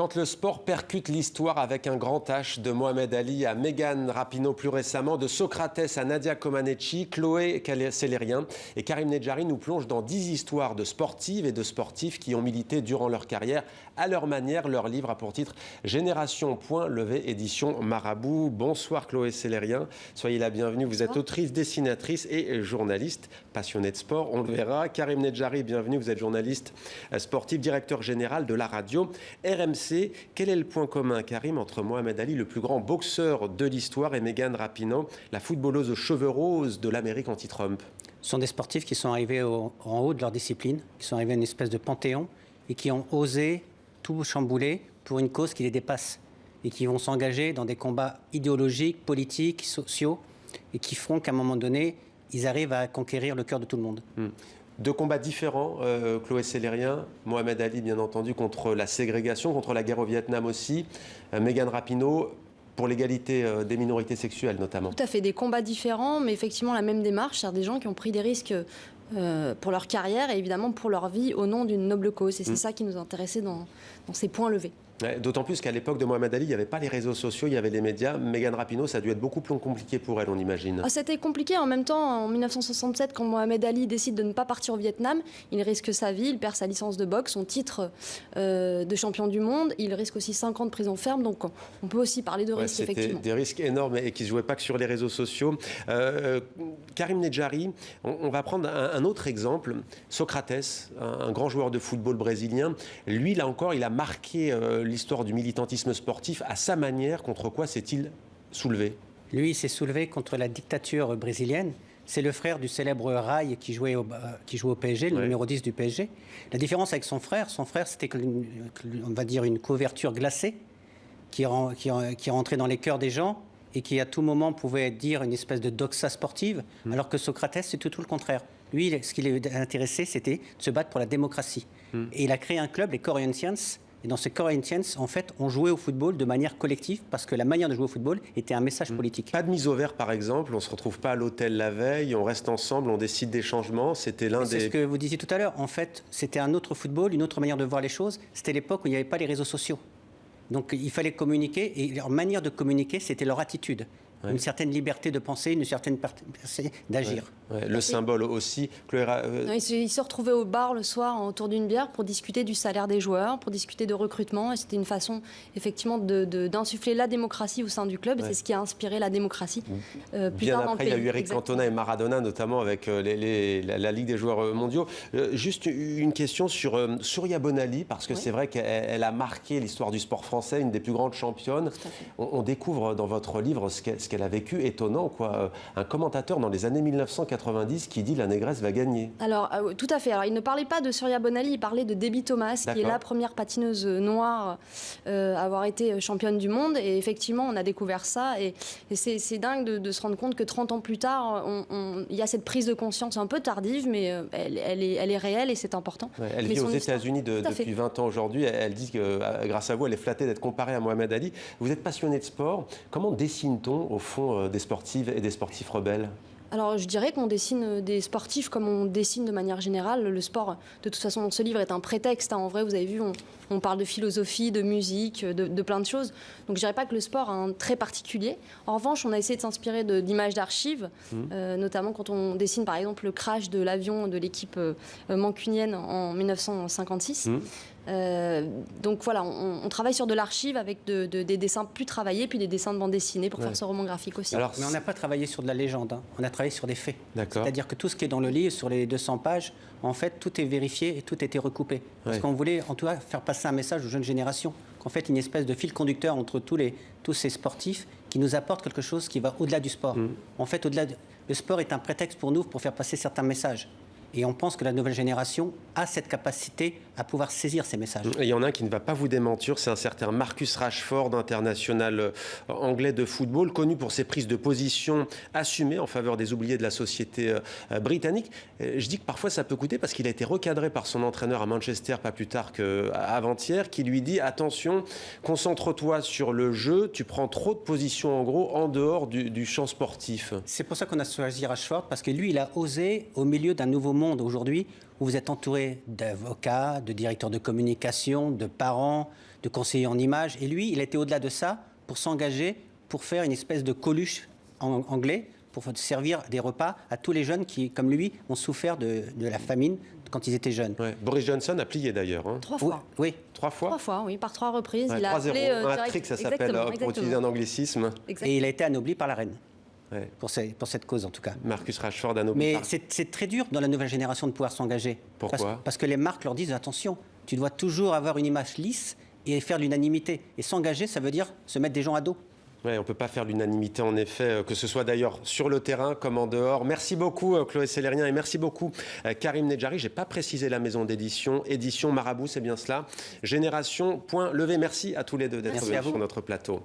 Quand le sport percute l'histoire avec un grand H, de Mohamed Ali à Megan Rapinoe plus récemment, de Socrates à Nadia Comaneci, Chloé Célérien et Karim Nedjari nous plongent dans 10 histoires de sportives et de sportifs qui ont milité durant leur carrière à leur manière. Leur livre a pour titre Génération Point Levé, édition Marabout. Bonsoir Chloé Célérien, soyez la bienvenue. Vous êtes autrice, dessinatrice et journaliste, passionnée de sport, on le verra. Karim Nedjari, bienvenue, vous êtes journaliste sportif, directeur général de la radio RMC. Quel est le point commun, Karim, entre Mohamed Ali, le plus grand boxeur de l'histoire, et Megan Rapinoe, la footballeuse aux cheveux roses de l'Amérique anti-Trump? Ce sont des sportifs qui sont arrivés en haut de leur discipline, qui sont arrivés à une espèce de panthéon et qui ont osé tout chambouler pour une cause qui les dépasse et qui vont s'engager dans des combats idéologiques, politiques, sociaux et qui feront qu'à un moment donné, ils arrivent à conquérir le cœur de tout le monde. Deux combats différents, Chloé Célérien. Mohamed Ali, bien entendu, contre la ségrégation, contre la guerre au Vietnam aussi. Megan Rapinoe, pour l'égalité des minorités sexuelles notamment. Tout à fait, des combats différents, mais effectivement la même démarche, c'est-à-dire des gens qui ont pris des risques pour leur carrière et évidemment pour leur vie au nom d'une noble cause. Et c'est ça qui nous intéressait dans ces points levés. D'autant plus qu'à l'époque de Mohamed Ali, il n'y avait pas les réseaux sociaux, il y avait les médias. Megan Rapinoe, ça a dû être beaucoup plus compliqué pour elle, on imagine. C'était compliqué. En même temps, en 1967, quand Mohamed Ali décide de ne pas partir au Vietnam, il risque sa vie, il perd sa licence de boxe, son titre de champion du monde. Il risque aussi 5 ans de prison ferme. Donc on peut aussi parler de risques, effectivement. C'était des risques énormes et qui ne se jouaient pas que sur les réseaux sociaux. Karim Nedjari, on va prendre un autre exemple. Socrates, un grand joueur de football brésilien. Lui, là encore, il a marqué l'histoire du militantisme sportif. À sa manière, contre quoi s'est-il soulevé? Lui, il s'est soulevé contre la dictature brésilienne. C'est le frère du célèbre Rai qui jouait au PSG, le numéro 10 du PSG. La différence avec son frère, c'était, on va dire, une couverture glacée qui rentrait dans les cœurs des gens et qui, à tout moment, pouvait dire une espèce de doxa sportive, alors que Socrates, c'est tout le contraire. Lui, ce qui l'intéressait, c'était de se battre pour la démocratie. Et il a créé un club, les Corinthians. Et dans ces Corinthians, en fait, on jouait au football de manière collective parce que la manière de jouer au football était un message politique. Pas de mise au vert, par exemple. On ne se retrouve pas à l'hôtel la veille, on reste ensemble, on décide des changements. C'était l'un des... C'est ce que vous disiez tout à l'heure. En fait, c'était un autre football, une autre manière de voir les choses. C'était l'époque où il n'y avait pas les réseaux sociaux. Donc il fallait communiquer et leur manière de communiquer, c'était leur attitude. Une certaine liberté de penser, une certaine liberté d'agir. Le symbole aussi. Ils se retrouvaient au bar le soir autour d'une bière pour discuter du salaire des joueurs, pour discuter de recrutement. Et c'était une façon effectivement d'insuffler la démocratie au sein du club. C'est ce qui a inspiré la démocratie. Bien après, il y a eu Eric Cantona et Maradona, notamment avec la Ligue des joueurs mondiaux. Juste une question sur Surya Bonali, parce que c'est vrai qu'elle a marqué l'histoire du sport français, une des plus grandes championnes. On découvre dans votre livre ce qu'elle a vécu, étonnant, quoi. Un commentateur dans les années 1990 qui dit la négresse va gagner. Alors, tout à fait. Alors, il ne parlait pas de Surya Bonali, il parlait de Debbie Thomas, qui est la première patineuse noire à avoir été championne du monde. Et effectivement, on a découvert ça. Et c'est dingue de se rendre compte que 30 ans plus tard, il y a cette prise de conscience un peu tardive, mais elle est réelle et c'est important. Elle vit aux États-Unis depuis 20 ans aujourd'hui. Elle dit que grâce à vous, elle est flattée d'être comparée à Mohamed Ali. Vous êtes passionné de sport. Comment dessine-t-on au fond des sportives et des sportifs rebelles? Alors, je dirais qu'on dessine des sportifs comme on dessine de manière générale. Le sport, de toute façon, dans ce livre est un prétexte. En vrai, vous avez vu, on parle de philosophie, de musique, de plein de choses. Donc, je dirais pas que le sport a un trait particulier. En revanche, on a essayé de s'inspirer d'images d'archives, notamment quand on dessine, par exemple, le crash de l'avion de l'équipe mancunienne en 1956. Donc voilà, on travaille sur de l'archive avec des dessins plus travaillés, puis des dessins de bande dessinée pour faire ce roman graphique aussi. Alors, mais on n'a pas travaillé sur de la légende, on a travaillé sur des faits. C'est-à-dire que tout ce qui est dans le livre, sur les 200 pages, en fait, tout est vérifié et tout a été recoupé. Parce qu'on voulait, en tout cas, faire passer un message aux jeunes générations, qu'en fait, une espèce de fil conducteur entre tous ces sportifs qui nous apporte quelque chose qui va au-delà du sport. En fait, le sport est un prétexte pour nous pour faire passer certains messages. Et on pense que la nouvelle génération a cette capacité à pouvoir saisir ces messages. Et il y en a un qui ne va pas vous démentir, c'est un certain Marcus Rashford, international anglais de football, connu pour ses prises de position assumées en faveur des oubliés de la société britannique. Je dis que parfois ça peut coûter parce qu'il a été recadré par son entraîneur à Manchester pas plus tard qu'avant-hier, qui lui dit « Attention, concentre-toi sur le jeu, tu prends trop de positions en gros en dehors du champ sportif ». C'est pour ça qu'on a choisi Rashford, parce que lui, il a osé, au milieu d'un nouveau monde aujourd'hui, où vous êtes entouré d'avocats, de directeurs de communication, de parents, de conseillers en images. Et lui, il était au-delà de ça pour s'engager, pour faire une espèce de Coluche en anglais, pour servir des repas à tous les jeunes qui, comme lui, ont souffert de la famine quand ils étaient jeunes. Ouais. Boris Johnson a plié d'ailleurs. Hein. 3 fois. Oui. 3 fois. 3 fois, oui, par 3 reprises. Ouais, il a 3-0. appelé Un direct... hat-trick, ça s'appelle, Exactement, pour exactement. utiliser un anglicisme. Et il a été anobli par la reine, Ouais. pour cette cause en tout cas. Marcus Rashford anobli. Mais par- c'est très dur dans la nouvelle génération de pouvoir s'engager. Pourquoi ? Parce que les marques leur disent attention, tu dois toujours avoir une image lisse et faire l'unanimité. Et s'engager, ça veut dire se mettre des gens à dos. Ouais, on ne peut pas faire l'unanimité, en effet, que ce soit d'ailleurs sur le terrain comme en dehors. Merci beaucoup, Chloé Célérien, et merci beaucoup, Karim Nedjari. Je n'ai pas précisé la maison d'édition. Édition Marabout, c'est bien cela. Génération.levé. Merci à tous les deux d'être venus sur notre plateau.